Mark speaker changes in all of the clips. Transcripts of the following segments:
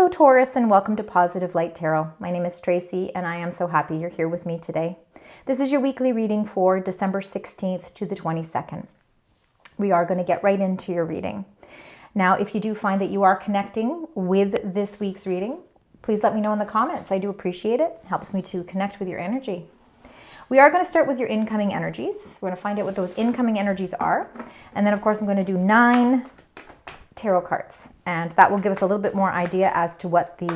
Speaker 1: Hello Taurus, and welcome to Positive Light Tarot. My name is Tracy and I am so happy you're here with me today. This is your weekly reading for December 16th to the 22nd. We are going to get right into your reading. Now, if you do find that you are connecting with this week's reading, please let me know in the comments. I do appreciate it. It helps me to connect with your energy. We are going to start with your incoming energies. We're going to find out what those incoming energies are. And then, of course, I'm going to do 9 tarot cards, and that will give us a little bit more idea as to what the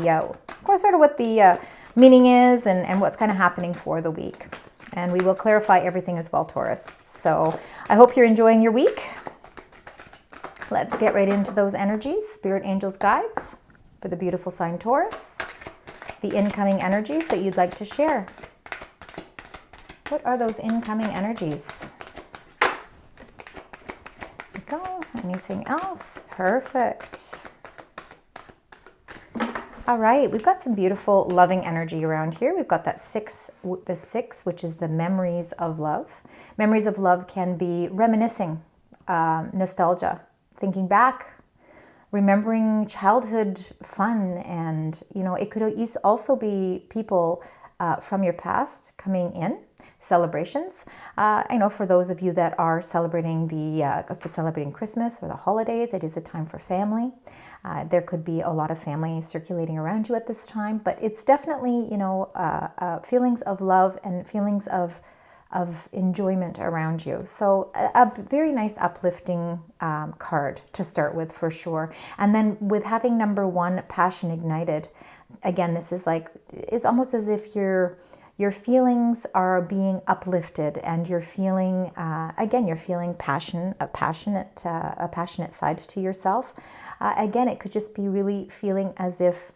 Speaker 1: meaning is and what's kind of happening for the week. And we will clarify everything as well, Taurus. So I hope you're enjoying your week. Let's get right into those energies. Spirit, angels, guides for the beautiful sign Taurus. The incoming energies that you'd like to share. What are those incoming energies? There we go. Anything else? Perfect. All right, we've got some beautiful loving energy around here. We've got that the 6, which is the memories of love. Memories of love can be reminiscing, nostalgia, thinking back, remembering childhood fun, and it could also be people from your past coming in. Celebrations. I know for those of you that are celebrating celebrating Christmas or the holidays, it is a time for family. There could be a lot of family circulating around you at this time, but it's definitely feelings of love and feelings of enjoyment around you. So a very nice uplifting card to start with for sure. And then with having number 1, passion ignited. Again, this is it's almost as if your feelings are being uplifted, and you're feeling, you're feeling a passionate side to yourself. Again, it could just be really feeling as if,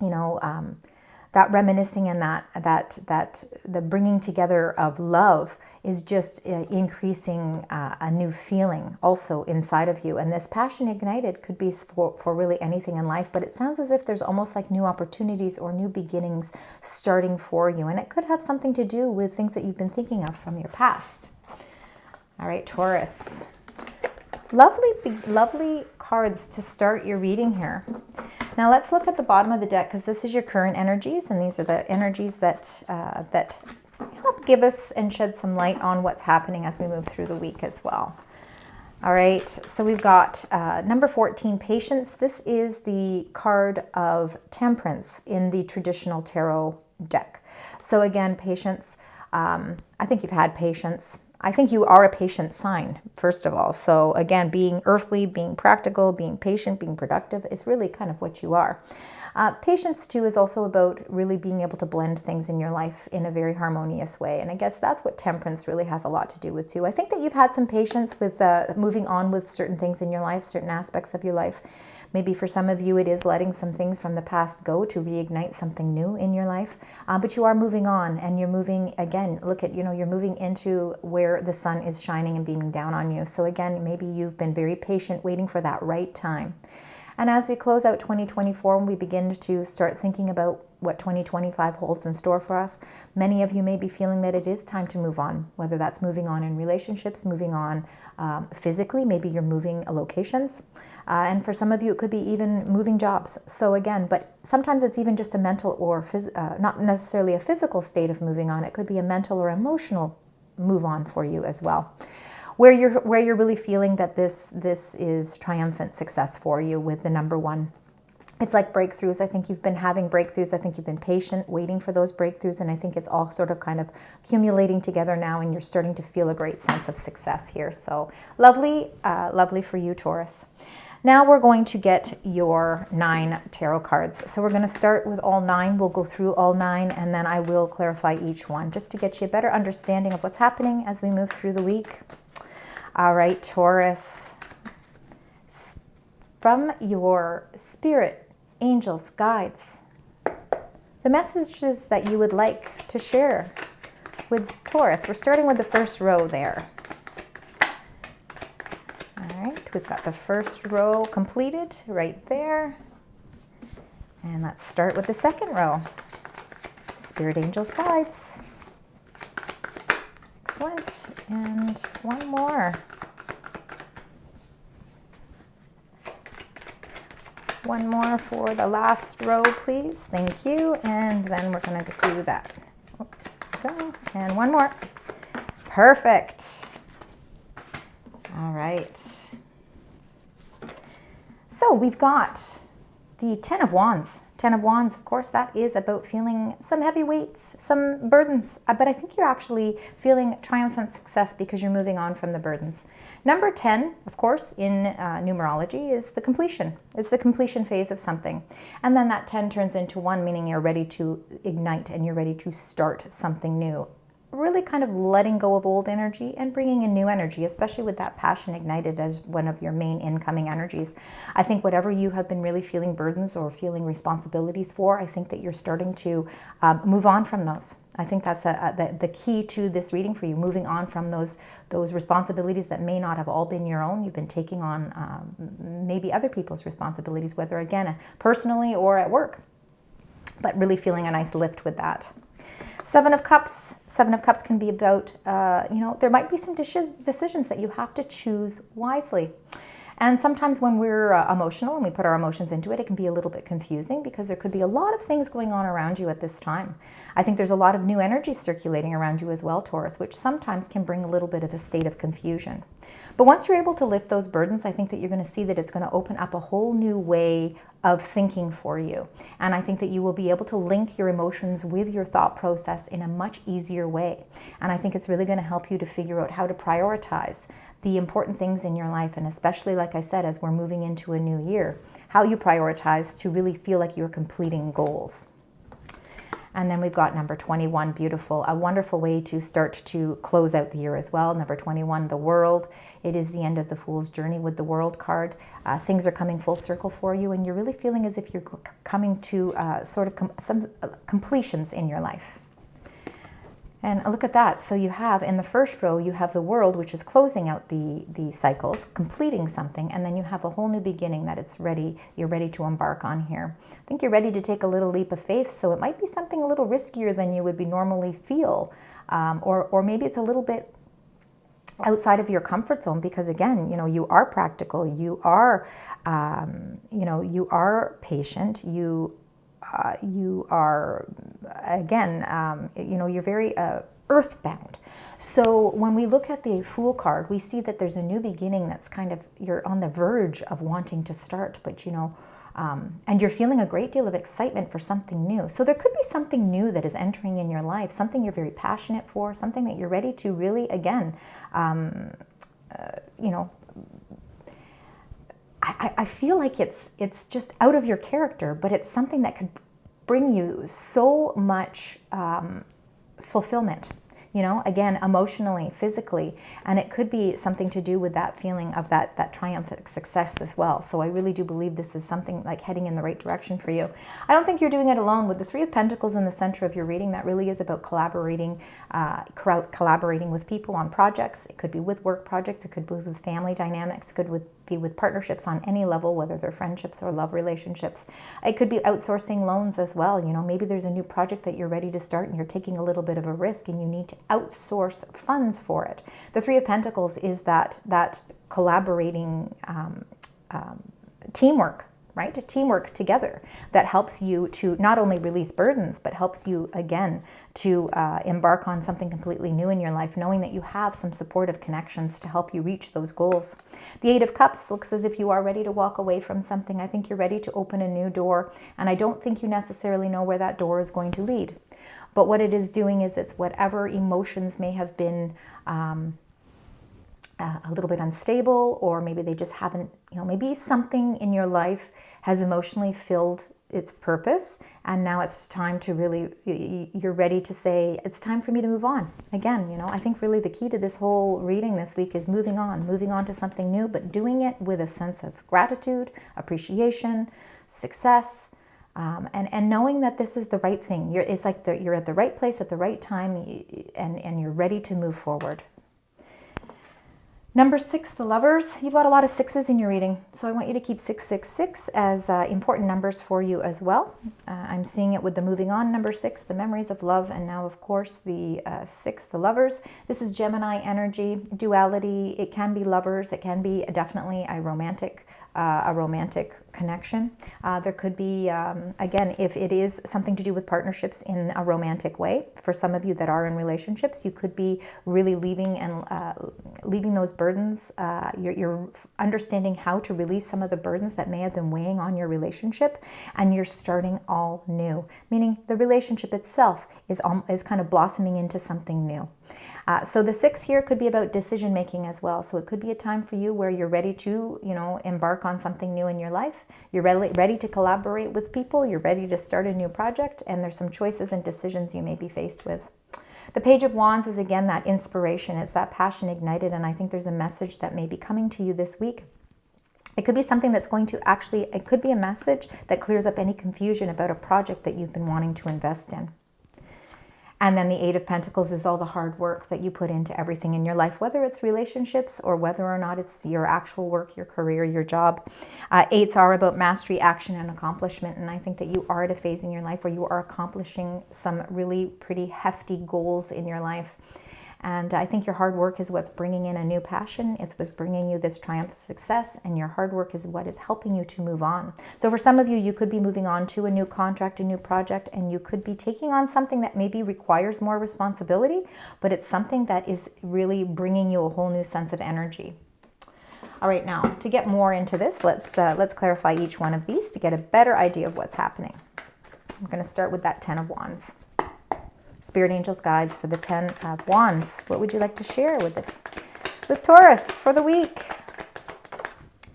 Speaker 1: that reminiscing and that the bringing together of love is just increasing a new feeling also inside of you. And this passion ignited could be for really anything in life, but it sounds as if there's almost like new opportunities or new beginnings starting for you. And it could have something to do with things that you've been thinking of from your past. All right, Taurus. Lovely cards to start your reading here. Now let's look at the bottom of the deck, because this is your current energies, and these are the energies that help give us and shed some light on what's happening as we move through the week as well. All right, so we've got number 14, patience. This is the card of temperance in the traditional tarot deck. So again, patience. I think you've had patience. I think you are a patient sign, first of all. So again, being earthly, being practical, being patient, being productive is really kind of what you are. Patience, too, is also about really being able to blend things in your life in a very harmonious way. And I guess that's what temperance really has a lot to do with, too. I think that you've had some patience with moving on with certain things in your life, certain aspects of your life. Maybe for some of you, it is letting some things from the past go to reignite something new in your life. But you are moving on, and you're moving, again, you're moving into where the sun is shining and beaming down on you. So again, maybe you've been very patient, waiting for that right time. And as we close out 2024 and we begin to start thinking about what 2025 holds in store for us, many of you may be feeling that it is time to move on, whether that's moving on in relationships, moving on physically, maybe you're moving locations. And for some of you, it could be even moving jobs. So again, but sometimes it's even just a mental or not necessarily a physical state of moving on. It could be a mental or emotional move on for you as well. Where you're really feeling that this is triumphant success for you with the number 1. It's like breakthroughs. I think you've been having breakthroughs. I think you've been patient, waiting for those breakthroughs, and I think it's all sort of kind of accumulating together now, and you're starting to feel a great sense of success here. So lovely for you, Taurus. Now we're going to get your 9 tarot cards. So we're going to start with all 9. We'll go through all 9, and then I will clarify each one just to get you a better understanding of what's happening as we move through the week. All right, Taurus, from your spirit, angels, guides, the messages that you would like to share with Taurus. We're starting with the first row there. All right, we've got the first row completed right there. And let's start with the second row. Spirit, angels, guides. Excellent. And one more. One more for the last row, please. Thank you. And then we're going to do that. Go. And one more. Perfect. All right. So we've got the Ten of Wands. Ten of Wands, of course, that is about feeling some heavy weights, some burdens, but I think you're actually feeling triumphant success because you're moving on from the burdens. Number 10, of course, in numerology is the completion. It's the completion phase of something. And then that 10 turns into 1, meaning you're ready to ignite and you're ready to start something new. Really kind of letting go of old energy and bringing in new energy, especially with that passion ignited as one of your main incoming energies. I think whatever you have been really feeling burdens or feeling responsibilities for, I think that you're starting to move on from those. I think that's the key to this reading for you, moving on from those responsibilities that may not have all been your own. You've been taking on maybe other people's responsibilities, whether again, personally or at work, but really feeling a nice lift with that. Seven of Cups. Seven of Cups can be about, there might be some decisions that you have to choose wisely. And sometimes when we're emotional and we put our emotions into it, it can be a little bit confusing because there could be a lot of things going on around you at this time. I think there's a lot of new energy circulating around you as well, Taurus, which sometimes can bring a little bit of a state of confusion. But once you're able to lift those burdens, I think that you're going to see that it's going to open up a whole new way of thinking for you. And I think that you will be able to link your emotions with your thought process in a much easier way. And I think it's really going to help you to figure out how to prioritize the important things in your life. And especially, like I said, as we're moving into a new year, how you prioritize to really feel like you're completing goals. And then we've got number 21, beautiful, a wonderful way to start to close out the year as well. Number 21, the World. It is the end of the Fool's Journey with the World card. Things are coming full circle for you, and you're really feeling as if you're coming to some completions in your life. And look at that. So you have, in the first row, you have the World, which is closing out the cycles, completing something, and then you have a whole new beginning that you're ready to embark on here. I think you're ready to take a little leap of faith, so it might be something a little riskier than you would be normally feel, or maybe it's a little bit outside of your comfort zone because, again, you are practical, you are, you are patient, you are, again, you're very earthbound. So when we look at the Fool card, we see that there's a new beginning that's you're on the verge of wanting to start, but and you're feeling a great deal of excitement for something new. So there could be something new that is entering in your life, something you're very passionate for, something that you're ready to really, again, I feel like it's just out of your character, but it's something that could bring you so much fulfillment, again, emotionally, physically, and it could be something to do with that feeling of that triumphant success as well. So I really do believe this is something like heading in the right direction for you. I don't think you're doing it alone. With the Three of Pentacles in the center of your reading, that really is about collaborating with people on projects. It could be with work projects, it could be with family dynamics, it could be with partnerships on any level, whether they're friendships or love relationships. It could be outsourcing loans as well. Maybe there's a new project that you're ready to start and you're taking a little bit of a risk and you need to outsource funds for it. The Three of Pentacles is that collaborating teamwork, right? A teamwork together that helps you to not only release burdens, but helps you, again, to embark on something completely new in your life, knowing that you have some supportive connections to help you reach those goals. The Eight of Cups looks as if you are ready to walk away from something. I think you're ready to open a new door, and I don't think you necessarily know where that door is going to lead. But what it is doing is it's whatever emotions may have been a little bit unstable, or maybe they just haven't, maybe something in your life has emotionally filled its purpose, and now it's time to really, you're ready to say, it's time for me to move on. Again, I think really the key to this whole reading this week is moving on to something new, but doing it with a sense of gratitude, appreciation, success, and knowing that this is the right thing. It's like you're at the right place at the right time, and you're ready to move forward. Number 6, the Lovers. You've got a lot of sixes in your reading, so I want you to keep 666 as important numbers for you as well. I'm seeing it with the moving on, number 6, the memories of love, and now, of course, the 6, the Lovers. This is Gemini energy, duality. It can be lovers. It can be definitely a romantic connection. There could be, again, if it is something to do with partnerships in a romantic way, for some of you that are in relationships, you could be really leaving those burdens. You're understanding how to release some of the burdens that may have been weighing on your relationship, and you're starting all new, meaning the relationship itself is kind of blossoming into something new. So the 6 here could be about decision making as well. So it could be a time for you where you're ready to, embark on something new in your life. You're ready to collaborate with people. You're ready to start a new project. And there's some choices and decisions you may be faced with. The Page of Wands is, again, that inspiration. It's that passion ignited. And I think there's a message that may be coming to you this week. It could be something that's going to it could be a message that clears up any confusion about a project that you've been wanting to invest in. And then the 8 of Pentacles is all the hard work that you put into everything in your life, whether it's relationships or whether or not it's your actual work, your career, your job. 8s are about mastery, action, and accomplishment. And I think that you are at a phase in your life where you are accomplishing some really pretty hefty goals in your life. And I think your hard work is what's bringing in a new passion. It's what's bringing you this triumphant success, and your hard work is what is helping you to move on. So for some of you, you could be moving on to a new contract, a new project, and you could be taking on something that maybe requires more responsibility, but it's something that is really bringing you a whole new sense of energy. All right, now to get more into this, let's clarify each one of these to get a better idea of what's happening. I'm going to start with that 10 of Wands. Spirit angels, guides for the 10 of Wands. What would you like to share with Taurus for the week?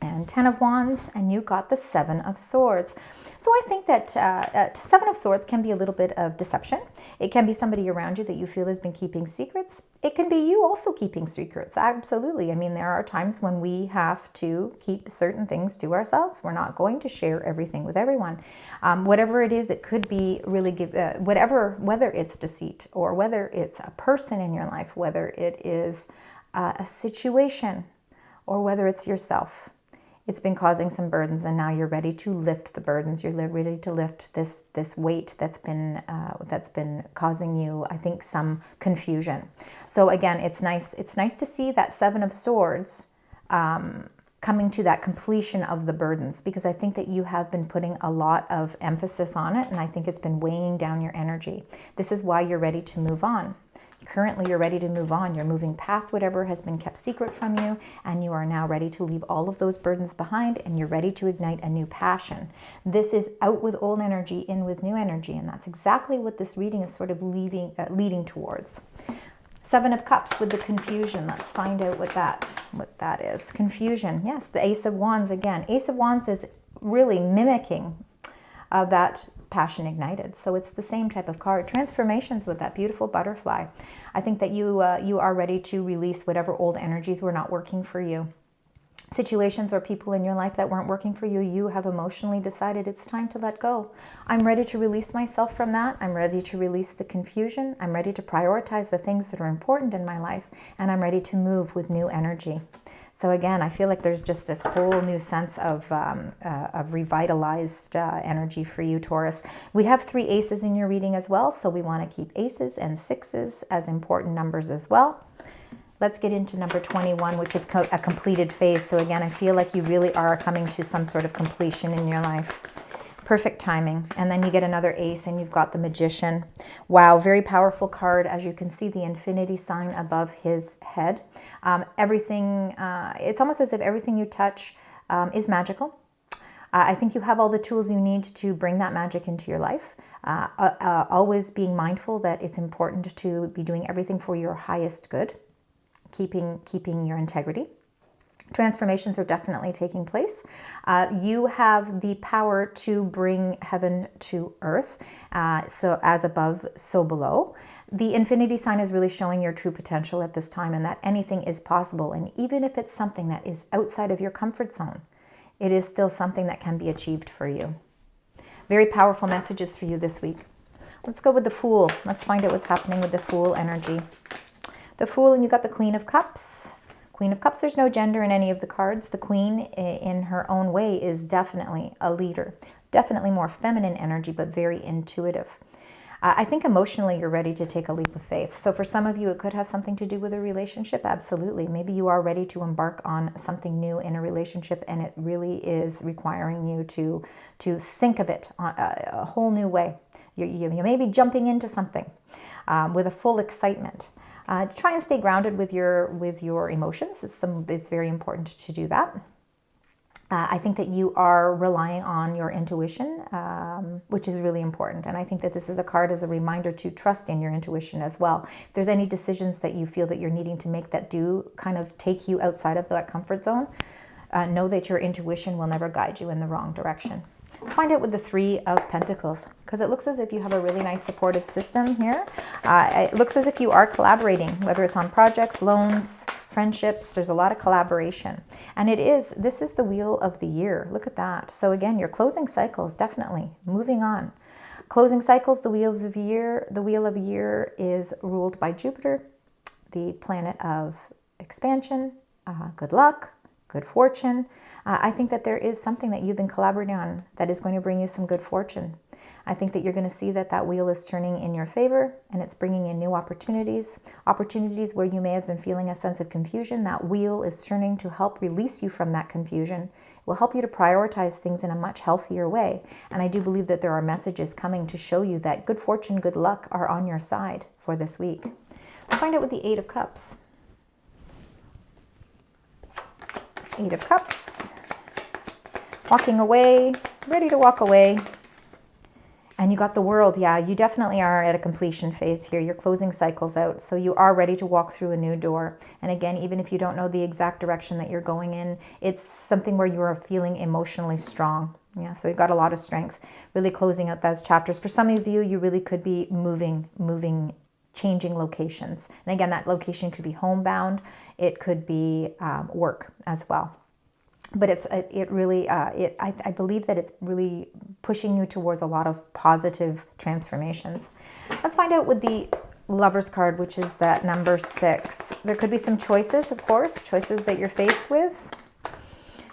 Speaker 1: And 10 of Wands, and you got the 7 of Swords. So I think that 7 of Swords can be a little bit of deception. It can be somebody around you that you feel has been keeping secrets. It can be you also keeping secrets. Absolutely. I mean, there are times when we have to keep certain things to ourselves. We're not going to share everything with everyone. Whatever it is, it could be really whether it's deceit or whether it's a person in your life, whether it is a situation or whether it's yourself. It's been causing some burdens, and now you're ready to lift the burdens. You're ready to lift this weight that's been causing you, I think, some confusion. So again, it's nice to see that 7 of Swords coming to that completion of the burdens, because I think that you have been putting a lot of emphasis on it, and I think it's been weighing down your energy. This is why you're ready to move on. Currently, you're ready to move on. You're moving past whatever has been kept secret from you, and you are now ready to leave all of those burdens behind, and you're ready to ignite a new passion. This is out with old energy, in with new energy, and that's exactly what this reading is sort of leading towards. 7 of Cups with the confusion. Let's find out what that is. Confusion. Yes, the Ace of Wands again. Ace of Wands is really mimicking that passion ignited. So it's the same type of card. Transformations with that beautiful butterfly. I think that you are ready to release whatever old energies were not working for you. Situations or people in your life that weren't working for you, you have emotionally decided it's time to let go. I'm ready to release myself from that. I'm ready to release the confusion. I'm ready to prioritize the things that are important in my life, and I'm ready to move with new energy. So again, I feel like there's just this whole new sense of revitalized energy for you, Taurus. We have 3 aces in your reading as well, so we want to keep aces and 6s as important numbers as well. Let's get into number 21, which is a completed phase. So again, I feel like you really are coming to some sort of completion in your life. Perfect timing. And then you get another ace, and you've got the Magician. Wow, very powerful card. As you can see, the infinity sign above his head. It's almost as if everything you touch is magical. I think you have all the tools you need to bring that magic into your life. Always being mindful that it's important to be doing everything for your highest good, keeping your integrity. Transformations are definitely taking place. You have the power to bring heaven to earth, so as above, so below. The infinity sign is really showing your true potential at this time, and that anything is possible. And even if it's something that is outside of your comfort zone, it is still something that can be achieved for you. Very powerful messages for you this week. Let's go with the Fool. Let's find out what's happening with the Fool energy. The Fool, and you got the Queen of Cups. Queen of Cups, there's no gender in any of the cards. The Queen, in her own way, is definitely a leader. Definitely more feminine energy, but very intuitive. I think emotionally you're ready to take a leap of faith. So for some of you, it could have something to do with a relationship. Absolutely. Maybe you are ready to embark on something new in a relationship, and it really is requiring you to think of it a whole new way. You may be jumping into something with a full excitement. Try and stay grounded with your emotions. It's very important to do that. I think that you are relying on your intuition, which is really important. And I think that this is a card as a reminder to trust in your intuition as well. If there's any decisions that you feel that you're needing to make that do kind of take you outside of that comfort zone, know that your intuition will never guide you in the wrong direction. Let's find out with the Three of Pentacles, because it looks as if you have a really nice supportive system here. It looks as if you are collaborating, whether it's on projects, loans, friendships. There's a lot of collaboration. And this is the wheel of the year. Look at that. So again, you're closing cycles, definitely. Moving on. Closing cycles, the wheel of the year. The wheel of the year is ruled by Jupiter, the planet of expansion, good luck, good fortune. I think that there is something that you've been collaborating on that is going to bring you some good fortune. I think that you're going to see that wheel is turning in your favor, and it's bringing in new opportunities where you may have been feeling a sense of confusion. That wheel is turning to help release you from that confusion. It will help you to prioritize things in a much healthier way. And I do believe that there are messages coming to show you that good fortune, good luck are on your side for this week. Let's find out with the Eight of Cups. Eight of Cups. Walking away, ready to walk away. And you got the World. Yeah, you definitely are at a completion phase here. You're closing cycles out. So you are ready to walk through a new door. And again, even if you don't know the exact direction that you're going in, it's something where you are feeling emotionally strong. Yeah, so you've got a lot of strength, really closing out those chapters. For some of you, you really could be moving, changing locations. And again, that location could be homebound. It could be work as well. But I believe that it's really pushing you towards a lot of positive transformations. Let's find out with the Lover's card, which is that number 6. There could be some choices, of course, choices that you're faced with.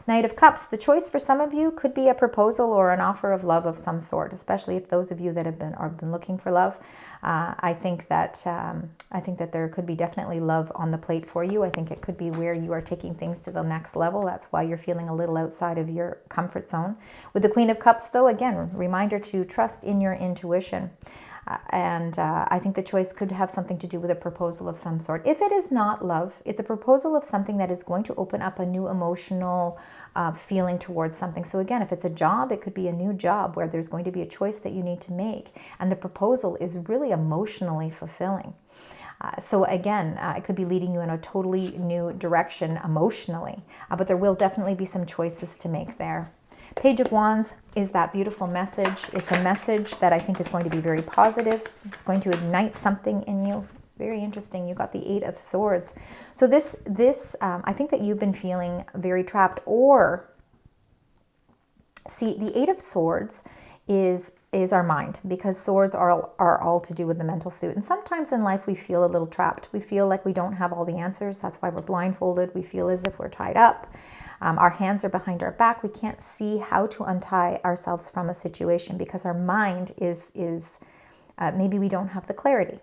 Speaker 1: Knight of Cups. The choice for some of you could be a proposal or an offer of love of some sort, especially if those of you that have been looking for love. I think that there could be definitely love on the plate for you. I think it could be where you are taking things to the next level. That's why you're feeling a little outside of your comfort zone. With the Queen of Cups, though, again, reminder to trust in your intuition. I think the choice could have something to do with a proposal of some sort. If it is not love, it's a proposal of something that is going to open up a new emotional feeling towards something. So again, if it's a job, it could be a new job where there's going to be a choice that you need to make. And the proposal is really emotionally fulfilling. So again, it could be leading you in a totally new direction emotionally. But there will definitely be some choices to make there. Page of Wands is that beautiful message. It's a message that I think is going to be very positive. It's going to ignite something in you. Very interesting. You got the Eight of Swords. So this I think that you've been feeling very trapped. Or, see, the Eight of Swords is our mind, because swords are all to do with the mental suit. And sometimes in life we feel a little trapped. We feel like we don't have all the answers. That's why we're blindfolded. We feel as if we're tied up. Our hands are behind our back. We can't see how to untie ourselves from a situation because our mind is maybe we don't have the clarity.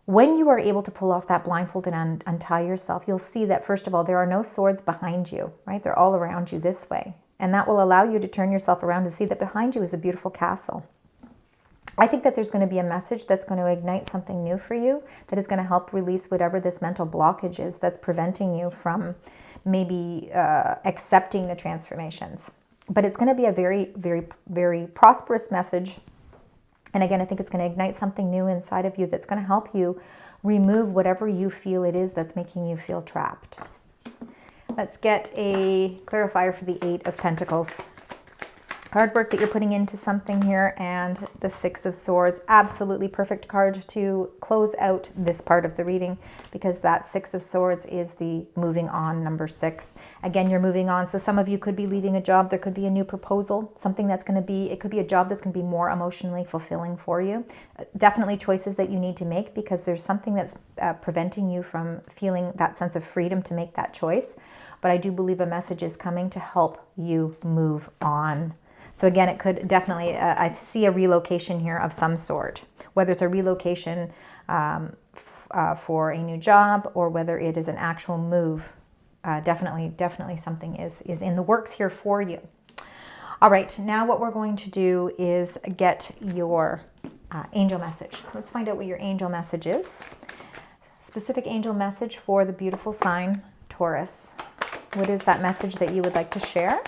Speaker 1: When you are able to pull off that blindfold and untie yourself, you'll see that, first of all, there are no swords behind you, right? They're all around you this way. And that will allow you to turn yourself around and see that behind you is a beautiful castle. I think that there's going to be a message that's going to ignite something new for you, that is going to help release whatever this mental blockage is that's preventing you from maybe accepting the transformations. But it's going to be a very, very, very prosperous message. And again, I think it's going to ignite something new inside of you that's going to help you remove whatever you feel it is that's making you feel trapped. Let's get a clarifier for the Eight of Pentacles. Hard work that you're putting into something here, and the Six of Swords. Absolutely perfect card to close out this part of the reading, because that Six of Swords is the moving on, number 6. Again, you're moving on. So some of you could be leaving a job. There could be a new proposal, something that's going to be, it could be a job that's going to be more emotionally fulfilling for you. Definitely choices that you need to make, because there's something that's preventing you from feeling that sense of freedom to make that choice. But I do believe a message is coming to help you move on. So again, it could definitely, I see a relocation here of some sort, whether it's a relocation for a new job or whether it is an actual move. Definitely something is in the works here for you. All right, now what we're going to do is get your angel message. Let's find out what your angel message is. Specific angel message for the beautiful sign Taurus. What is that message that you would like to share?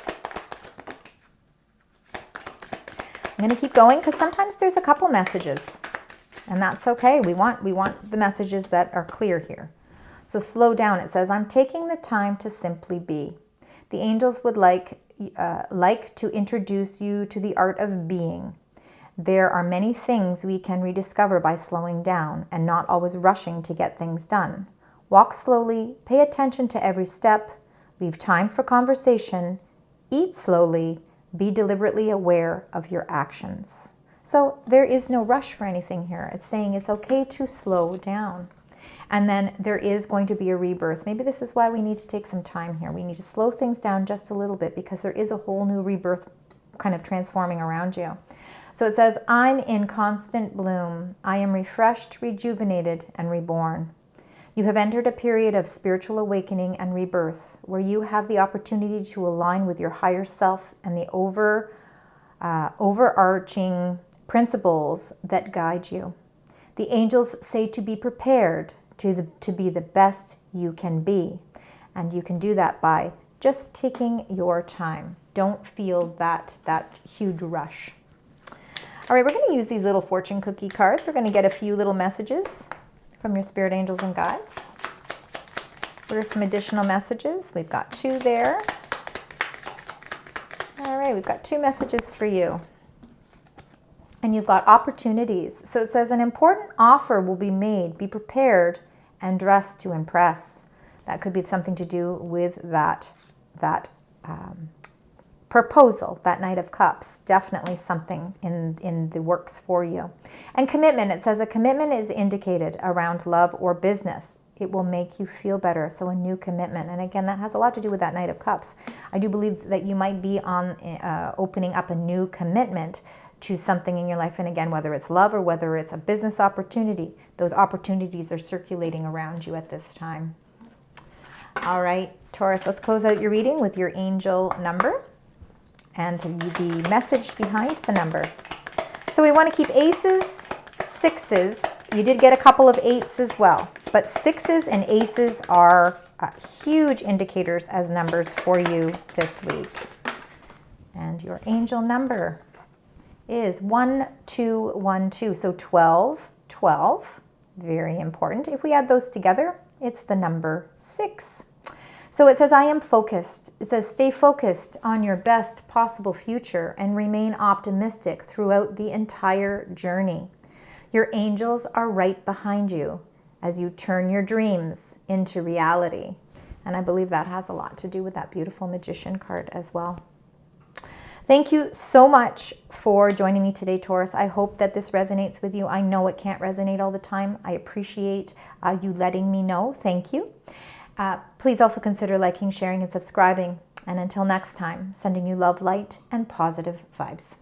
Speaker 1: I'm going to keep going because sometimes there's a couple messages, and that's okay. We want the messages that are clear here. So slow down. It says, I'm taking the time to simply be. The angels would like to introduce you to the art of being. There are many things we can rediscover by slowing down and not always rushing to get things done. Walk slowly, pay attention to every step, leave time for conversation, eat slowly, be deliberately aware of your actions. So there is no rush for anything here. It's saying it's okay to slow down. And then there is going to be a rebirth. Maybe this is why we need to take some time here. We need to slow things down just a little bit because there is a whole new rebirth kind of transforming around you. So it says, I'm in constant bloom. I am refreshed, rejuvenated, and reborn. You have entered a period of spiritual awakening and rebirth where you have the opportunity to align with your higher self and the overarching principles that guide you. The angels say to be prepared to be the best you can be. And you can do that by just taking your time. Don't feel that huge rush. All right, we're going to use these little fortune cookie cards. We're going to get a few little messages from your spirit angels and guides. What are some additional messages? We've got 2 there. All right, we've got 2 messages for you. And you've got opportunities. So it says an important offer will be made. Be prepared and dress to impress. That could be something to do with that proposal, that Knight of Cups. Definitely something in the works for you. And commitment. It says a commitment is indicated around love or business. It will make you feel better. So a new commitment. And again, that has a lot to do with that Knight of Cups. I do believe that you might be on opening up a new commitment to something in your life. And again, whether it's love or whether it's a business opportunity, those opportunities are circulating around you at this time. All right, Taurus, let's close out your reading with your angel number and the message behind the number. So we want to keep aces, 6s. You did get a couple of 8s as well, but 6s and aces are huge indicators as numbers for you this week. And your angel number is 1212. So 12, 12, very important. If we add those together, it's the number 6. So it says, I am focused. It says, stay focused on your best possible future and remain optimistic throughout the entire journey. Your angels are right behind you as you turn your dreams into reality. And I believe that has a lot to do with that beautiful Magician card as well. Thank you so much for joining me today, Taurus. I hope that this resonates with you. I know it can't resonate all the time. I appreciate you letting me know. Thank you. Please also consider liking, sharing, and subscribing. And until next time, sending you love, light, and positive vibes.